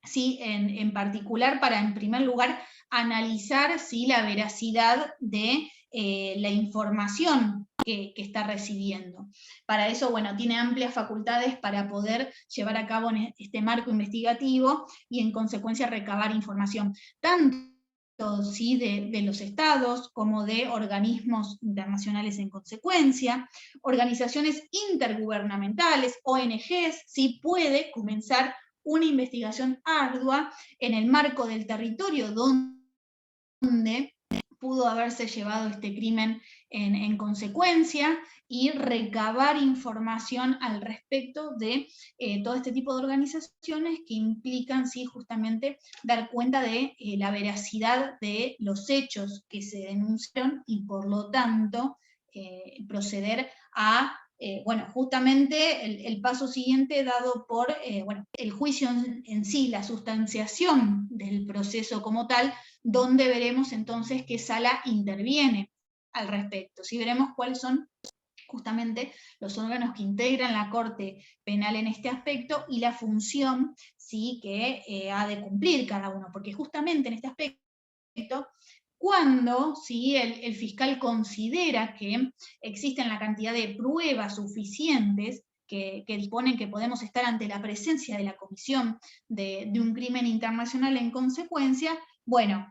¿sí? en particular para, en primer lugar, analizar, ¿sí? la veracidad de la información que está recibiendo. Para eso, bueno, tiene amplias facultades para poder llevar a cabo este marco investigativo y en consecuencia recabar información, tanto ¿sí? de los estados como de organismos internacionales en consecuencia, organizaciones intergubernamentales, ONGs, ¿sí? puede comenzar una investigación ardua en el marco del territorio donde pudo haberse llevado este crimen en consecuencia, y recabar información al respecto de todo este tipo de organizaciones que implican, sí, justamente dar cuenta de la veracidad de los hechos que se denunciaron y por lo tanto proceder a bueno, justamente el paso siguiente dado por bueno, el juicio en sí, la sustanciación del proceso como tal, donde veremos entonces qué sala interviene al respecto. ¿Sí? Veremos cuáles son justamente los órganos que integran la Corte Penal en este aspecto y la función, ¿sí?, que ha de cumplir cada uno, porque justamente en este aspecto, cuando, ¿sí?, el fiscal considera que existen la cantidad de pruebas suficientes que disponen que podemos estar ante la presencia de la comisión de un crimen internacional en consecuencia, bueno,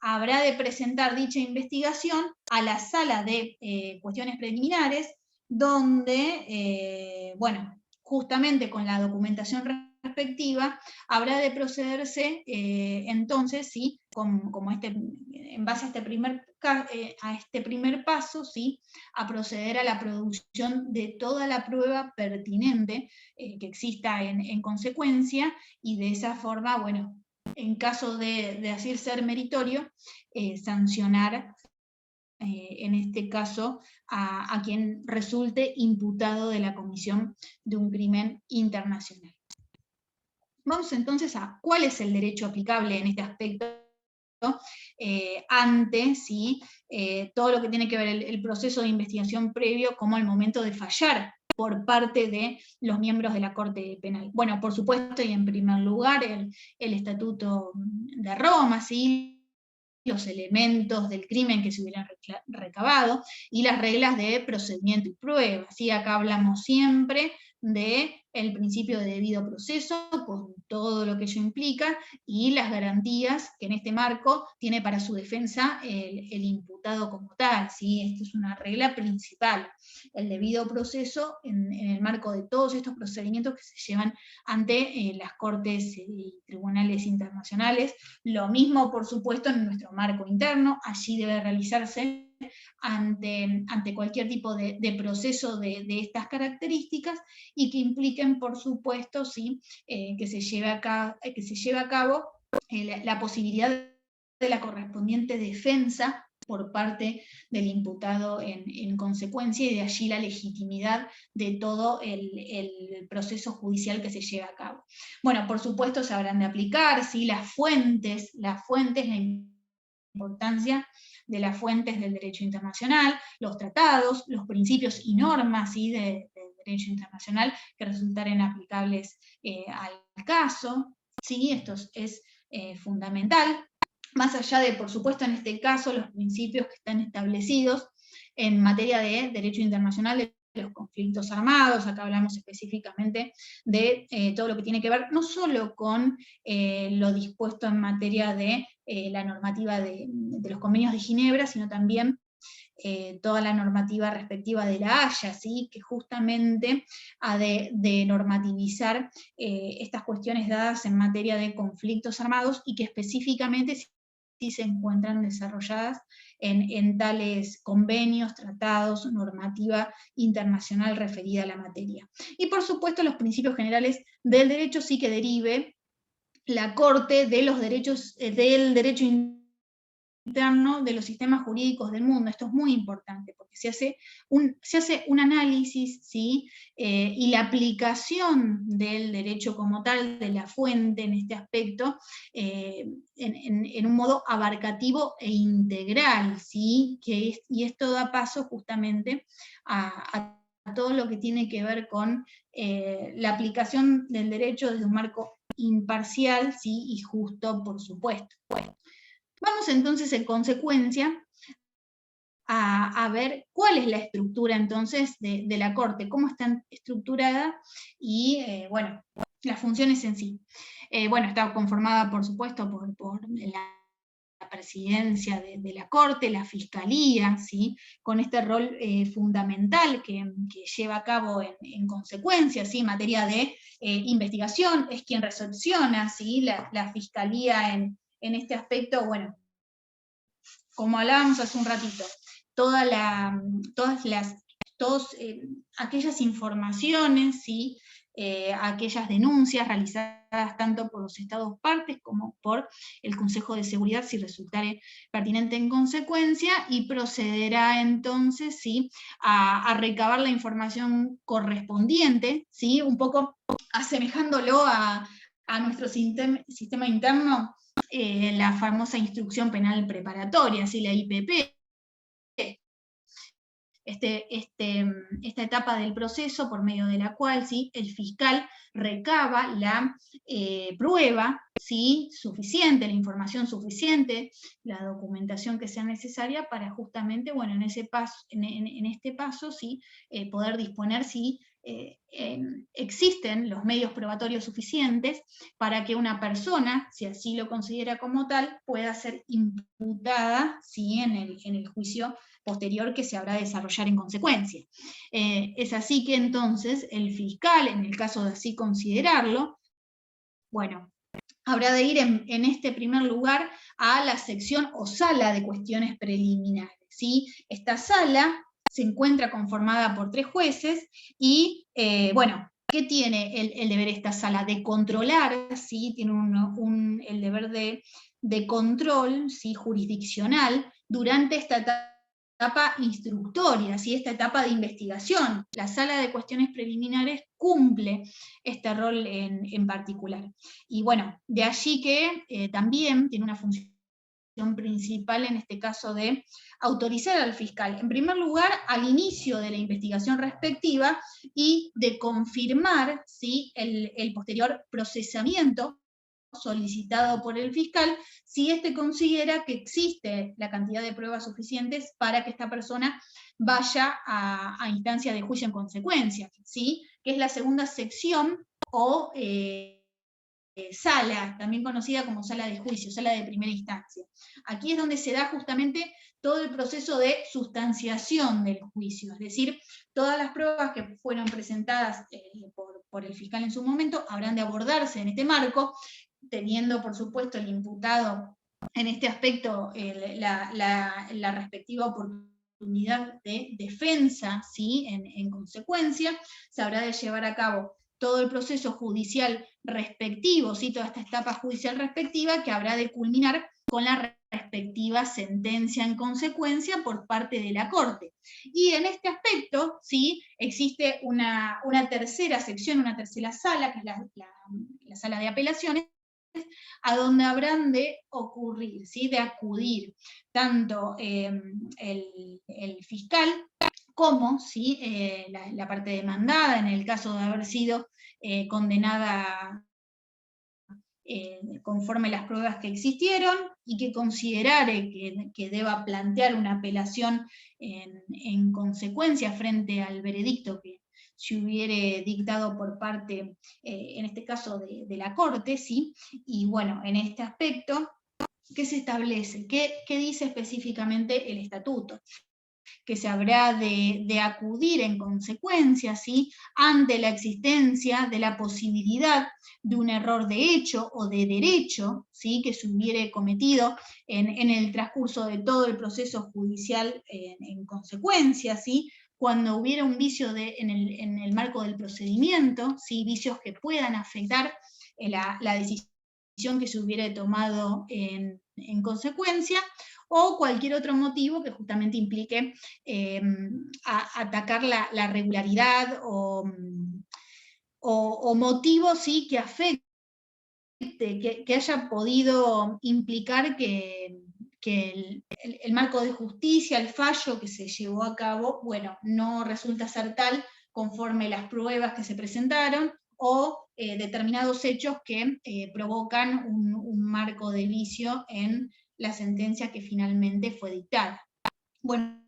habrá de presentar dicha investigación a la sala de cuestiones preliminares, donde, bueno, justamente con la documentación respectiva, habrá de procederse entonces, ¿sí?, en base a este primer paso, ¿sí?, a proceder a la producción de toda la prueba pertinente que exista en consecuencia, y de esa forma, bueno, en caso de así ser meritorio, sancionar, en este caso, a quien resulte imputado de la comisión de un crimen internacional. Vamos entonces a cuál es el derecho aplicable en este aspecto ante, ¿sí?, todo lo que tiene que ver el proceso de investigación previo como al momento de fallar por parte de los miembros de la Corte Penal. Bueno, por supuesto, y en primer lugar, el Estatuto de Roma, ¿sí?, los elementos del crimen que se hubieran recabado y las reglas de procedimiento y prueba. ¿Sí? Acá hablamos siempre del principio de debido proceso, con todo lo que ello implica, y las garantías que en este marco tiene para su defensa el imputado como tal. ¿Sí? Esta es una regla principal, el debido proceso en el marco de todos estos procedimientos que se llevan ante las cortes y tribunales internacionales. Lo mismo, por supuesto, en nuestro marco interno, allí debe realizarse ante cualquier tipo de proceso de estas características, y que impliquen, por supuesto, ¿sí?, que se lleve a cabo la posibilidad de la correspondiente defensa por parte del imputado en consecuencia, y de allí la legitimidad de todo el proceso judicial que se lleva a cabo. Bueno, por supuesto se habrán de aplicar, ¿sí?, las fuentes, la importancia de las fuentes del derecho internacional, los tratados, los principios y normas, ¿sí?, del derecho internacional que resultaren aplicables al caso. ¿Sí? Esto es fundamental. Más allá de, por supuesto, en este caso, los principios que están establecidos en materia de derecho internacional de los conflictos armados. Acá hablamos específicamente de todo lo que tiene que ver no solo con lo dispuesto en materia de la normativa de los convenios de Ginebra, sino también toda la normativa respectiva de la Haya, ¿sí?, que justamente ha de normativizar estas cuestiones dadas en materia de conflictos armados, y que específicamente sí se encuentran desarrolladas en tales convenios, tratados, normativa internacional referida a la materia. Y por supuesto los principios generales del derecho, sí que derive la Corte de los derechos, del derecho interno de los sistemas jurídicos del mundo. Esto es muy importante, porque se hace un análisis, ¿sí?, y la aplicación del derecho como tal, de la fuente en este aspecto, en un modo abarcativo e integral, ¿sí?, y esto da paso justamente a todo lo que tiene que ver con la aplicación del derecho desde un marco imparcial, ¿sí?, y justo, por supuesto. Vamos entonces en consecuencia a ver cuál es la estructura entonces de la Corte, cómo está estructurada y, bueno, las funciones en sí. Bueno, está conformada, por supuesto, por la presidencia de la Corte, la Fiscalía, ¿sí?, con este rol fundamental que lleva a cabo en consecuencia, ¿sí?, en materia de investigación, es quien recepciona, ¿sí?, la Fiscalía en este aspecto. Bueno, como hablábamos hace un ratito, todas aquellas informaciones, ¿sí?, aquellas denuncias realizadas tanto por los estados partes como por el Consejo de Seguridad si resultare pertinente en consecuencia, y procederá entonces, ¿sí?, a recabar la información correspondiente, ¿sí?, un poco asemejándolo a nuestro sistema interno, la famosa instrucción penal preparatoria, ¿sí?, la IPP. Esta etapa del proceso por medio de la cual, ¿sí?, el fiscal recaba la prueba, ¿sí?, suficiente, la información suficiente, la documentación que sea necesaria para justamente, bueno, en este paso, ¿sí?, poder disponer si existen los medios probatorios suficientes para que una persona, si así lo considera como tal, pueda ser imputada, ¿sí?, en el juicio posterior que se habrá de desarrollar en consecuencia. Es así que entonces el fiscal, en el caso de así considerarlo, bueno, habrá de ir en este primer lugar a la sección o sala de cuestiones preliminares, ¿sí? Esta sala se encuentra conformada por 3 jueces y, bueno, ¿qué tiene el deber esta sala? De controlar, ¿sí? Tiene el deber de control, ¿sí?, jurisdiccional durante esta etapa instructoria, ¿sí?, esta etapa de investigación. La sala de cuestiones preliminares cumple este rol en particular. Y bueno, de allí que también tiene una función principal en este caso de autorizar al fiscal, en primer lugar, al inicio de la investigación respectiva y de confirmar, ¿sí?, el posterior procesamiento solicitado por el fiscal, si éste considera que existe la cantidad de pruebas suficientes para que esta persona vaya a instancia de juicio en consecuencia, ¿sí?, que es la segunda sección o sala, también conocida como sala de juicio, sala de primera instancia. Aquí es donde se da justamente todo el proceso de sustanciación del juicio, es decir, todas las pruebas que fueron presentadas por el fiscal en su momento habrán de abordarse en este marco, teniendo por supuesto el imputado en este aspecto la respectiva oportunidad de defensa, ¿sí?, en consecuencia, se habrá de llevar a cabo todo el proceso judicial respectivo, ¿sí?, toda esta etapa judicial respectiva que habrá de culminar con la respectiva sentencia en consecuencia por parte de la Corte. Y en este aspecto, ¿sí?, existe una tercera sección, una tercera sala, que es la sala de apelaciones, a donde habrán de ocurrir, ¿sí?, de acudir tanto el fiscal como, ¿sí?, la parte demandada, en el caso de haber sido condenada conforme las pruebas que existieron, y que considerare que deba plantear una apelación en consecuencia frente al veredicto que se hubiere dictado por parte, en este caso, de la Corte, ¿sí? Y bueno, en este aspecto, ¿qué se establece? ¿Qué dice específicamente el estatuto? Que se habrá de acudir en consecuencia, ¿sí?, ante la existencia de la posibilidad de un error de hecho o de derecho, ¿sí?, que se hubiere cometido en el transcurso de todo el proceso judicial en consecuencia, ¿sí?, cuando hubiera un vicio en el marco del procedimiento, ¿sí?, vicios que puedan afectar la decisión que se hubiere tomado en consecuencia, o cualquier otro motivo que justamente implique atacar la regularidad o motivo, sí, que afecte, que haya podido implicar que el marco de justicia, el fallo que se llevó a cabo, bueno, no resulta ser tal conforme las pruebas que se presentaron, o determinados hechos que provocan un marco de vicio en la sentencia que finalmente fue dictada. Bueno,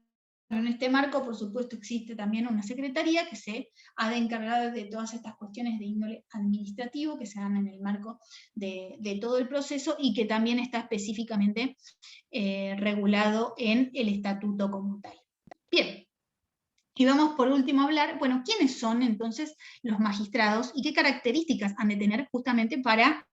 en este marco, por supuesto, existe también una secretaría que se ha de encargar de todas estas cuestiones de índole administrativo que se dan en el marco de todo el proceso, y que también está específicamente regulado en el estatuto como tal. Bien. Y vamos por último a hablar, bueno, ¿quiénes son entonces los magistrados y qué características han de tener justamente para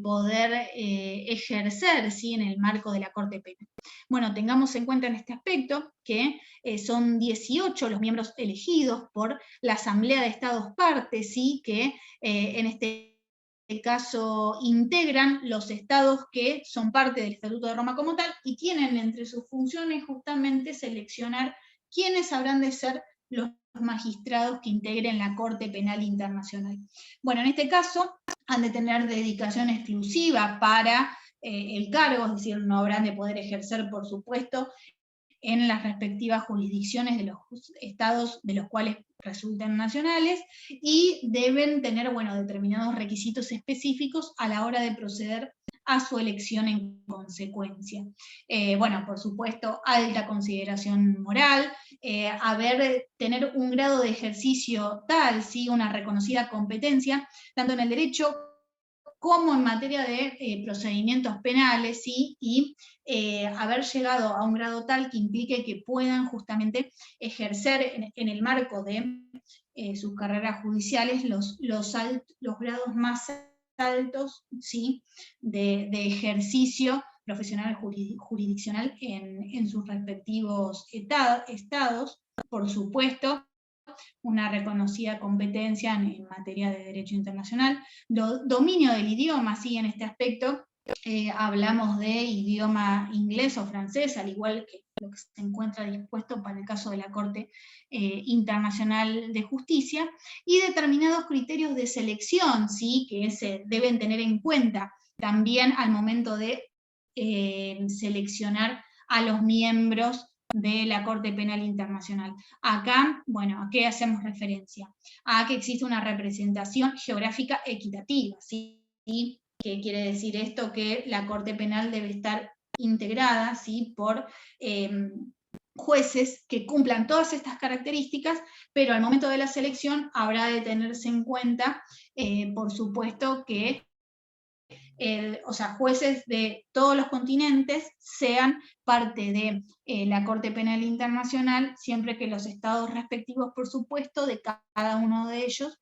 poder ejercer, ¿sí?, en el marco de la Corte Penal. Bueno, tengamos en cuenta en este aspecto que son 18 los miembros elegidos por la Asamblea de Estados Partes, ¿sí?, que en este caso integran los estados que son parte del Estatuto de Roma como tal y tienen entre sus funciones justamente seleccionar quiénes habrán de ser los magistrados que integren la Corte Penal Internacional. Bueno, en este caso han de tener dedicación exclusiva para el cargo, es decir, no habrán de poder ejercer, por supuesto, en las respectivas jurisdicciones de los estados de los cuales resultan nacionales, y deben tener, bueno, determinados requisitos específicos a la hora de proceder a su elección en consecuencia. Bueno, por supuesto, alta consideración moral, tener un grado de ejercicio tal, ¿sí?, una reconocida competencia, tanto en el derecho como en materia de procedimientos penales, ¿sí?, y haber llegado a un grado tal que implique que puedan justamente ejercer en el marco de sus carreras judiciales los grados más altos, ¿sí?, de ejercicio profesional jurisdiccional en sus respectivos estados, por supuesto, una reconocida competencia en materia de derecho internacional, dominio del idioma, sí, en este aspecto, hablamos de idioma inglés o francés, al igual que lo que se encuentra dispuesto para el caso de la Corte Internacional de Justicia, y determinados criterios de selección, ¿sí?, que se deben tener en cuenta también al momento de seleccionar a los miembros de la Corte Penal Internacional. Acá, bueno, ¿a qué hacemos referencia? A que existe una representación geográfica equitativa, ¿sí? ¿Qué quiere decir esto? Que la Corte Penal debe estar integrada, ¿sí?, por jueces que cumplan todas estas características, pero al momento de la selección habrá de tenerse en cuenta, por supuesto, que jueces de todos los continentes sean parte de la Corte Penal Internacional, siempre que los estados respectivos, por supuesto, de cada uno de ellos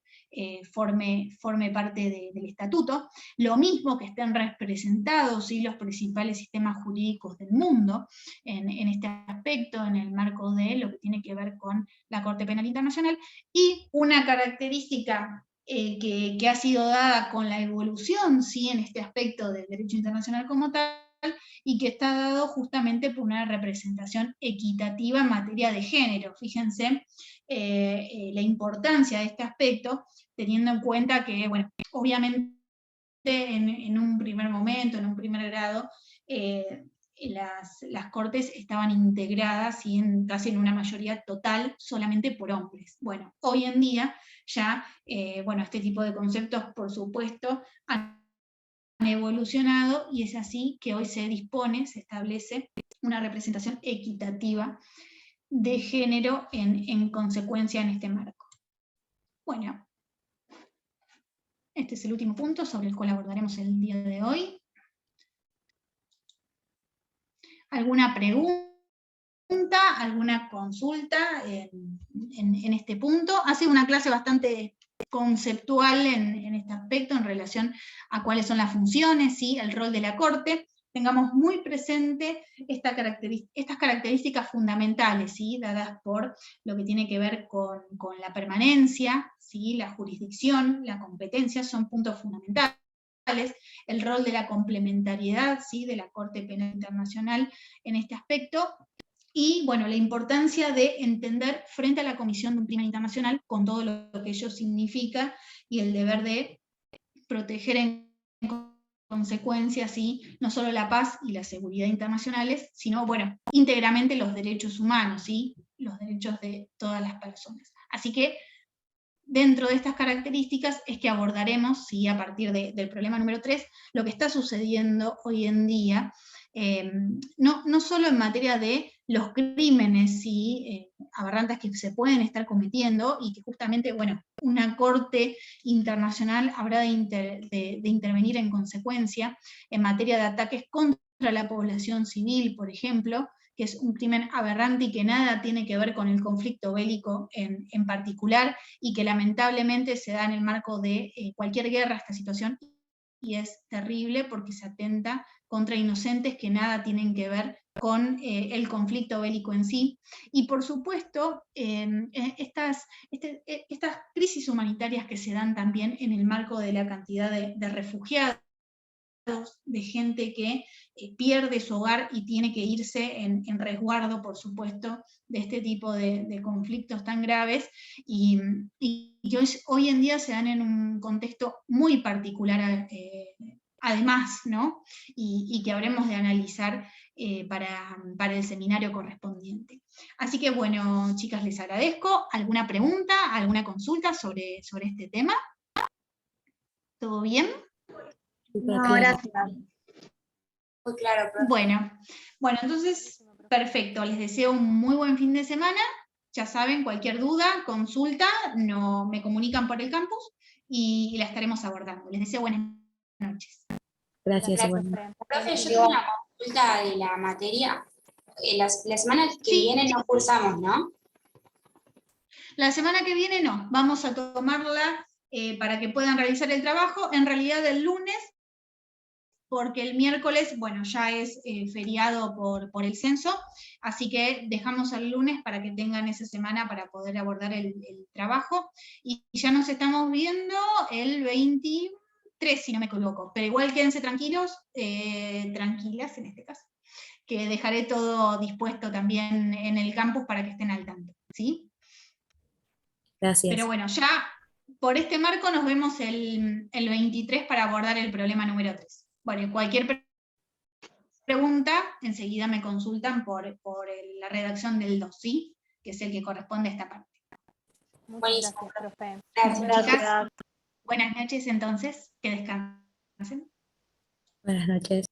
forme parte del estatuto. Lo mismo que estén representados, ¿sí?, los principales sistemas jurídicos del mundo en este aspecto, en el marco de lo que tiene que ver con la Corte Penal Internacional. Y una característica que ha sido dada con la evolución, ¿sí?, en este aspecto del derecho internacional como tal, y que está dado justamente por una representación equitativa en materia de género. Fíjense la importancia de este aspecto, teniendo en cuenta que, bueno, obviamente en un primer momento, en un primer grado, las cortes estaban integradas y casi en una mayoría total solamente por hombres. Bueno, hoy en día ya, bueno, este tipo de conceptos, por supuesto, han evolucionado, y es así que hoy se establece una representación equitativa de género en consecuencia en este marco. Bueno, este es el último punto sobre el cual abordaremos el día de hoy. ¿Alguna pregunta? ¿Alguna consulta en este punto? Ha sido una clase bastante conceptual en este aspecto, en relación a cuáles son las funciones, ¿sí?, el rol de la Corte. Tengamos muy presente estas características fundamentales, ¿sí?, dadas por lo que tiene que ver con la permanencia, ¿sí?, la jurisdicción, la competencia, son puntos fundamentales. El rol de la complementariedad, ¿sí?, de la Corte Penal Internacional en este aspecto, y, bueno, la importancia de entender frente a la Comisión de un Crimen Internacional, con todo lo que ello significa, y el deber de proteger en consecuencia, ¿sí?, no solo la paz y la seguridad internacionales, sino, bueno, íntegramente los derechos humanos, ¿sí?, los derechos de todas las personas. Así que, dentro de estas características es que abordaremos, ¿sí?, a partir del problema número 3, lo que está sucediendo hoy en día, no solo en materia de los crímenes, ¿sí?, aberrantes que se pueden estar cometiendo, y que justamente, bueno, una Corte Internacional habrá de intervenir en consecuencia en materia de ataques contra la población civil, por ejemplo, que es un crimen aberrante y que nada tiene que ver con el conflicto bélico en particular, y que lamentablemente se da en el marco de cualquier guerra, esta situación, y es terrible porque se atenta contra inocentes que nada tienen que ver con el conflicto bélico en sí. Y por supuesto, estas crisis humanitarias que se dan también en el marco de la cantidad de refugiados, de gente que pierde su hogar y tiene que irse en resguardo, por supuesto, de este tipo de conflictos tan graves, y hoy en día se dan en un contexto muy particular, además, ¿no? Y que habremos de analizar para el seminario correspondiente. Así que bueno, chicas, les agradezco. ¿Alguna pregunta, alguna consulta sobre este tema? ¿Todo bien? No, gracias. Muy claro, profe. Bueno, entonces, perfecto. Les deseo un muy buen fin de semana. Ya saben, cualquier duda, consulta, me comunican por el campus y la estaremos abordando. Les deseo buenas noches. Gracias, igual. Profe, yo tengo una consulta de la materia. La semana que viene no cursamos, ¿no? La semana que viene no, vamos a tomarla para que puedan realizar el trabajo, en realidad el lunes, porque el miércoles, bueno, ya es feriado por el censo, así que dejamos el lunes para que tengan esa semana para poder abordar el trabajo, y ya nos estamos viendo el 23, si no me equivoco, pero igual quédense tranquilos, tranquilas en este caso, que dejaré todo dispuesto también en el campus para que estén al tanto, ¿sí? Gracias. Pero bueno, ya por este marco nos vemos el 23 para abordar el problema número 3. Bueno, cualquier pregunta, enseguida me consultan por la redacción del 2, ¿sí? Que es el que corresponde a esta parte. Buenísimo, profe. Gracias. Chicas, buenas noches entonces, que descansen. Buenas noches.